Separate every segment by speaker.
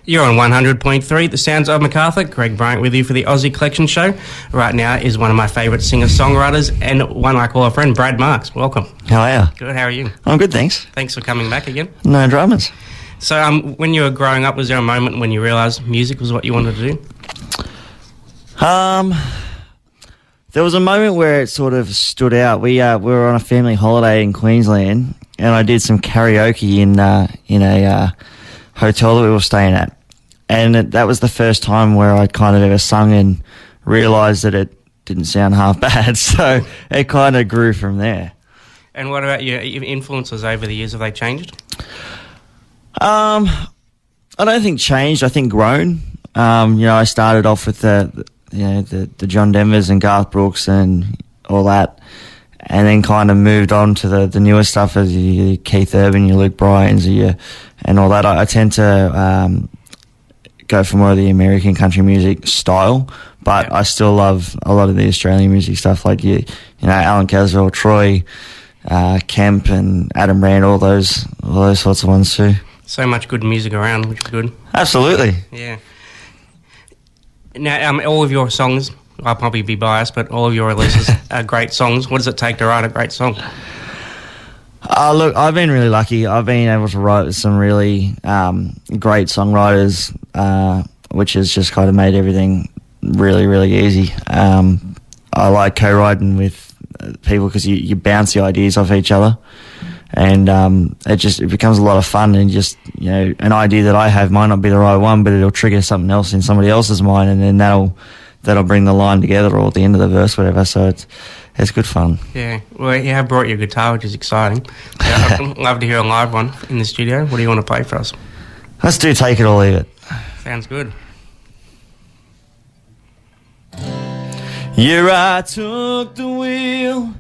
Speaker 1: You're on 100.3, The Sounds of Macarthur. Greg Bryant with you for the Aussie Collection Show. Right now is one of my favourite singer-songwriters and one I call a friend, Brad Marks. Welcome.
Speaker 2: How are you?
Speaker 1: Good, how are you?
Speaker 2: I'm good, thanks.
Speaker 1: Thanks for coming back again.
Speaker 2: No dramas.
Speaker 1: So when you were growing up, was there a moment when you realised music was what you wanted to do?
Speaker 2: There was a moment where it sort of stood out. We were on a family holiday in Queensland, and I did some karaoke in a hotel that we were staying at. And that was the first time where I'd kind of ever sung and realised that it didn't sound half bad. So it kind of grew from there.
Speaker 1: And what about your influences over the years? Have they changed?
Speaker 2: I don't think changed. I think grown. I started off with the John Denvers and Garth Brooks and all that, and then kind of moved on to the newer stuff as your Keith Urban, your Luke Bryans, and all that. I tend to go for more of the American country music style, but I still love a lot of the Australian music stuff, like Alan Caswell, Troy, Kemp, and Adam Rand, all those sorts of ones too.
Speaker 1: So much good music around, which is good.
Speaker 2: Absolutely.
Speaker 1: Yeah. Now, all of your songs, I'll probably be biased, but all of your releases are great songs. What does it take to write a great song?
Speaker 2: Look, I've been really lucky. I've been able to write with some really great songwriters, which has just kind of made everything really, really easy. I like co-writing with people because you bounce the ideas off each other, and it becomes a lot of fun. And just an idea that I have might not be the right one, but it'll trigger something else in somebody else's mind, and then that'll bring the line together, or at the end of the verse, whatever. So it's good fun. Yeah,
Speaker 1: well, you have brought your guitar, which is exciting. I'd love to hear a live one in the studio. What do you want to play for us?
Speaker 2: Let's do Take It or Leave It.
Speaker 1: Sounds good.
Speaker 2: Yeah, I took the wheel,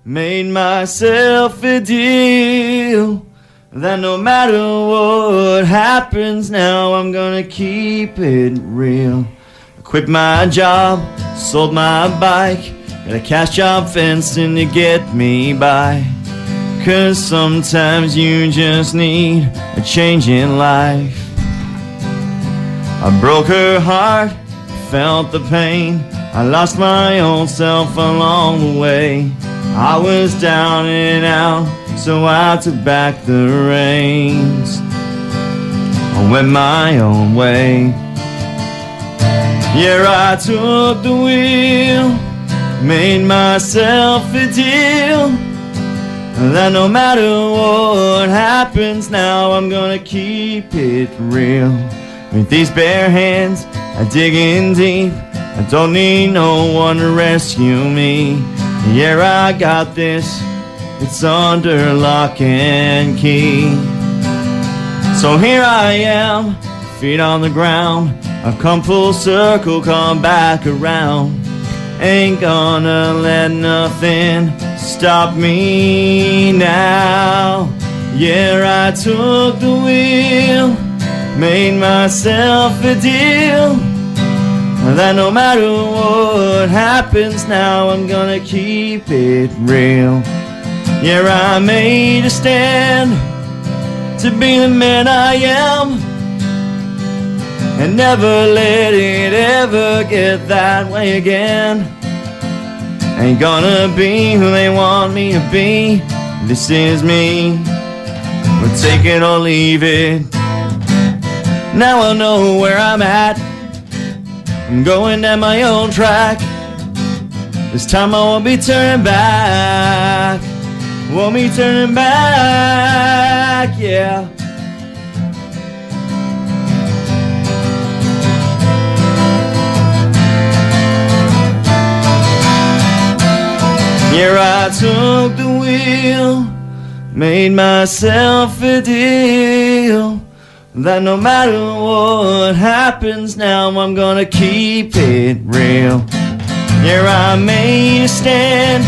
Speaker 2: made myself a deal, that no matter what happens now, I'm gonna keep it real. I quit my job, sold my bike, got a cash job fencing to get me by. 'Cause sometimes you just need a change in life. I broke her heart, felt the pain, I lost my old self along the way. I was down and out, so I took back the reins. I went my own way. Yeah, I took the wheel, made myself a deal, that no matter what happens now, I'm gonna keep it real. With these bare hands, I dig in deep, I don't need no one to rescue me. Yeah, I got this, it's under lock and key. So here I am, feet on the ground, I've come full circle, come back around. Ain't gonna let nothing stop me now. Yeah, I took the wheel, made myself a deal, that no matter what happens now, I'm gonna keep it real. Yeah, I made a stand to be the man I am, and never let it ever get that way again. Ain't gonna be who they want me to be. This is me. We'll take it or leave it. Now I know where I'm at, I'm going down my own track. This time I won't be turning back, won't be turning back, yeah. Yeah, I took the wheel, made myself a deal, that no matter what happens now, I'm gonna keep it real. Yeah, I made a stand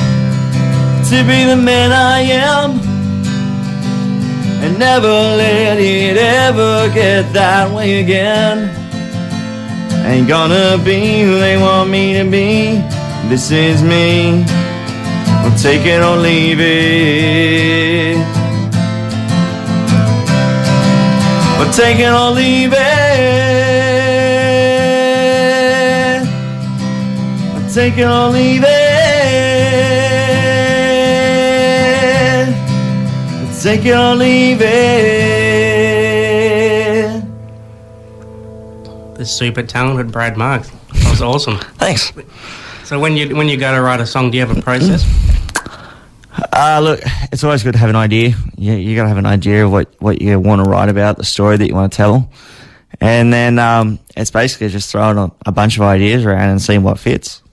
Speaker 2: to be the man I am, and never let it ever get that way again. Ain't gonna be who they want me to be. This is me. We'll take it or leave it. We'll take it or leave it. it. Take it or leave it. Take it or leave it.
Speaker 1: The super talented Brad Marks. That was awesome.
Speaker 3: Thanks.
Speaker 1: So when you go to write a song, do you have a process?
Speaker 3: Look, it's always good to have an idea. You got to have an idea of what you want to write about, the story that you want to tell. And then it's basically just throwing a bunch of ideas around and seeing what fits,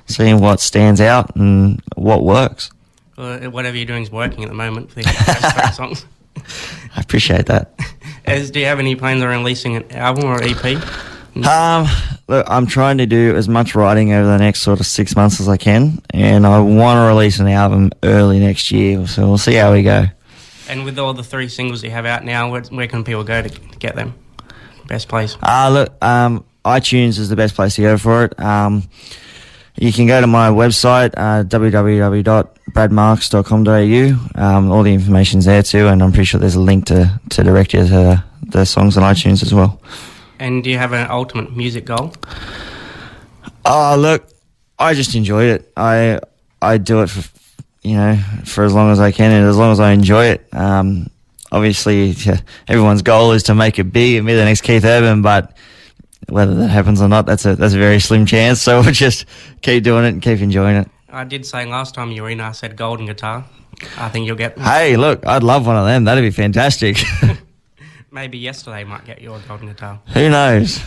Speaker 3: seeing what stands out and what works.
Speaker 1: Well, whatever you're doing is working at the moment for the abstract songs.
Speaker 3: I appreciate that.
Speaker 1: Do you have any plans on releasing an album or EP?
Speaker 3: Look, I'm trying to do as much writing over the next sort of 6 months as I can, and I want to release an album early next year, so we'll see how we go.
Speaker 1: And with all the 3 singles you have out now, where can people go to get them? Best place?
Speaker 3: Look, iTunes is the best place to go for it. You can go to my website, www.bradmarks.com.au. All the information's there too, and I'm pretty sure there's a link to direct you to the songs on iTunes as well.
Speaker 1: And do you have an ultimate music goal?
Speaker 3: Look, I just enjoy it. I do it for as long as I can and as long as I enjoy it. Obviously, everyone's goal is to make it big and be the next Keith Urban, but whether that happens or not, that's a very slim chance. So we'll just keep doing it and keep enjoying it.
Speaker 1: I did say last time you were in, I said golden guitar. I think you'll get...
Speaker 3: Hey, look, I'd love one of them. That'd be fantastic.
Speaker 1: Maybe yesterday might get you a golden guitar.
Speaker 3: Who knows?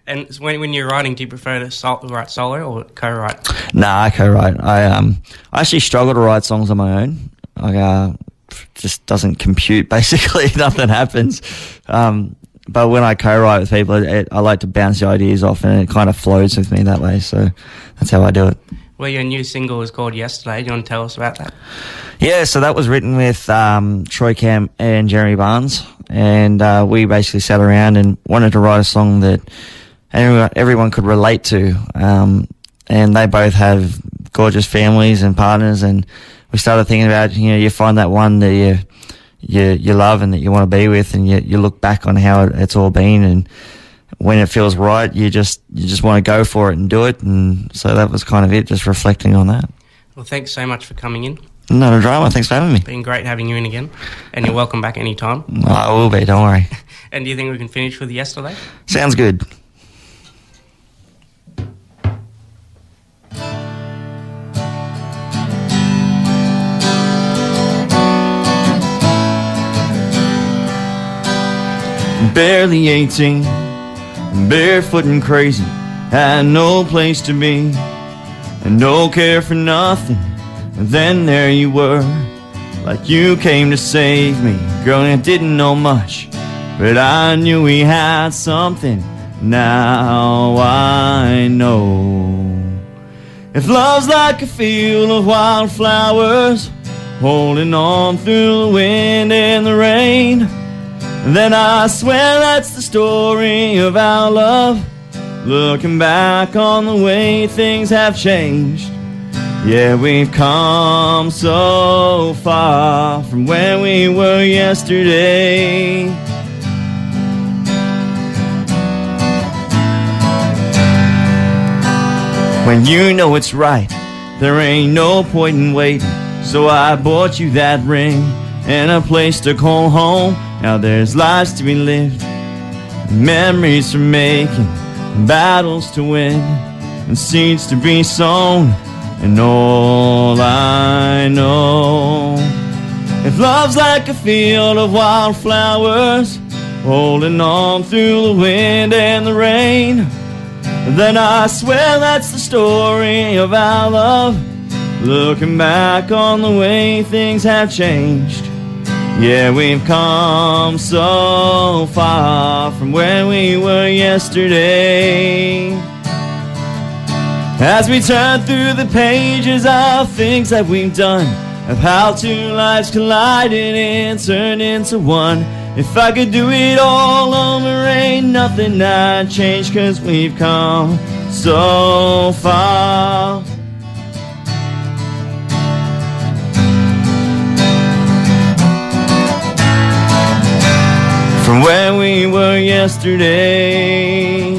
Speaker 1: And when you're writing, do you prefer to write solo or co-write?
Speaker 3: Nah, I co-write. I actually struggle to write songs on my own. Just doesn't compute, basically. Nothing happens. But when I co-write with people, I like to bounce the ideas off, and it kind of flows with me that way. So that's how I do it.
Speaker 1: Well, your new single is called Yesterday. Do you want to tell us about that?
Speaker 3: Yeah, so that was written with Troy Camp and Jeremy Barnes, and we basically sat around and wanted to write a song that everyone could relate to. And they both have gorgeous families and partners, and we started thinking about, you find that one that you love and that you want to be with, and you look back on how it's all been, and when it feels right, you just want to go for it and do it. And so that was kind of it, just reflecting on that.
Speaker 1: Well, thanks so much for coming in.
Speaker 3: Not a drama. Thanks for having me.
Speaker 1: It's been great having you in again, and you're welcome back anytime.
Speaker 3: I will be, don't worry.
Speaker 1: And do you think we can finish with Yesterday?
Speaker 3: Sounds good.
Speaker 2: Barely 18, barefoot and crazy, had no place to be, and no care for nothing. And then there you were, like you came to save me. Girl, I didn't know much, but I knew we had something. Now I know. If love's like a field of wildflowers, holding on through the wind and the rain, then I swear that's the story of our love. Looking back on the way things have changed. Yeah, we've come so far from where we were yesterday. When you know it's right, there ain't no point in waiting. So I bought you that ring and a place to call home. Now there's lives to be lived, memories to make, and battles to win, and seeds to be sown. And all I know, if love's like a field of wildflowers, holding on through the wind and the rain, then I swear that's the story of our love. Looking back on the way things have changed. Yeah, we've come so far from where we were yesterday. As we turn through the pages of things that we've done, of how two lives collided and turned into one. If I could do it all over, ain't nothing I'd change, 'cause we've come so far. From from where we were yesterday.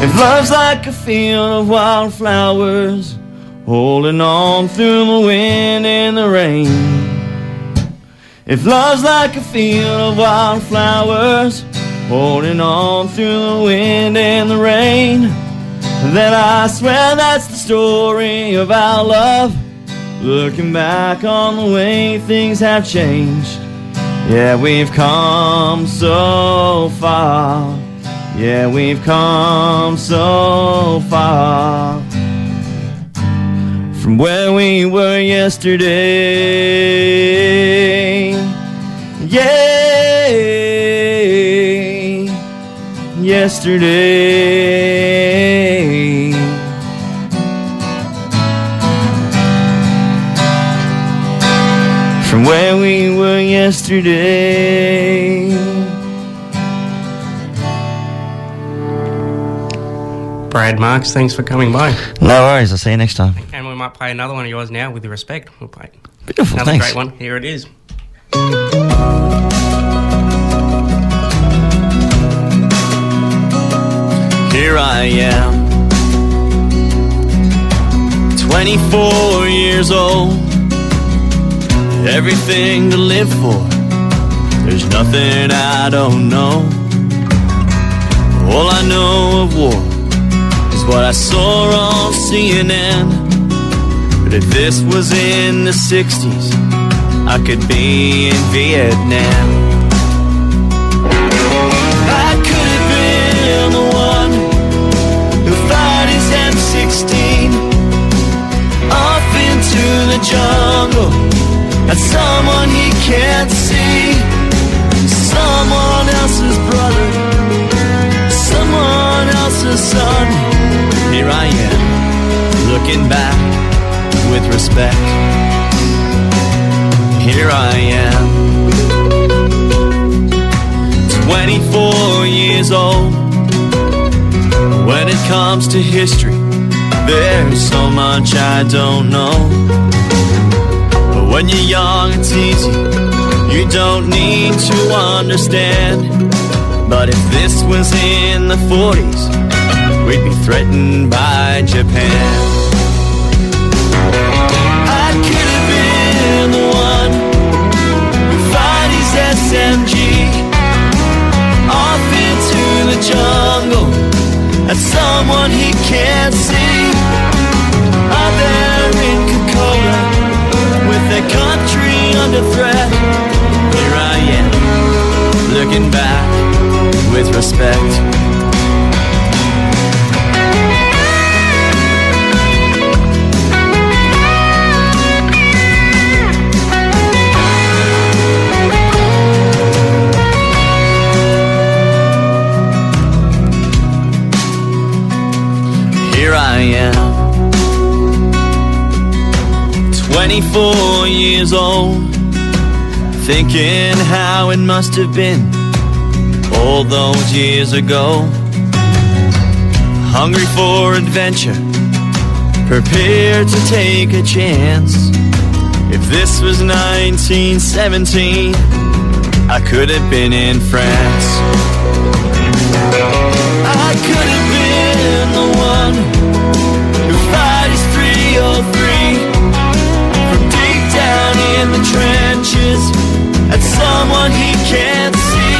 Speaker 2: If love's like a field of wildflowers, holding on through the wind and the rain. If love's like a field of wildflowers, holding on through the wind and the rain, then I swear that's the story of our love. Looking back on the way things have changed. Yeah, we've come so far. Yeah, we've come so far from where we were yesterday. Yeah, yesterday. From where we were yesterday.
Speaker 1: Brad Marks, thanks for coming by.
Speaker 3: No worries, I'll see you next time.
Speaker 1: And we might play another one of yours now, With Respect. We'll play
Speaker 3: Beautiful,
Speaker 1: another
Speaker 3: thanks.
Speaker 1: great one. Here it is.
Speaker 2: Here I am, 24 years old, everything to live for, there's nothing I don't know. All I know of war is what I saw on CNN. But if this was in the 60s, I could be in Vietnam. I could have been the one who fired his M16 off into the jungle at someone he can't see, someone else's brother, someone else's son. Here I am, looking back with respect. Here I am, 24 years old. When it comes to history, there's so much I don't know. But when you're young, it's easy, you don't need to understand. But if this was in the 40s, we'd be threatened by Japan. I could have been the one who fired his SMG off into the jungle at someone he can't see. Out there in Kokoda with their country under threat. Here I am, looking back with respect. Here I am, 24 years old, thinking how it must have been all those years ago. Hungry for adventure, prepared to take a chance. If this was 1917, I could have been in France. I could have been the one who fired his 303 from deep down in the trenches at someone he can't see.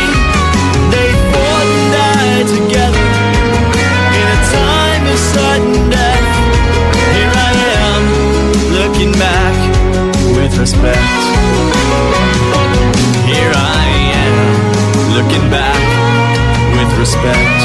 Speaker 2: They fought and died together in a time of sudden death. Here I am, looking back with respect. Here I am, looking back with respect.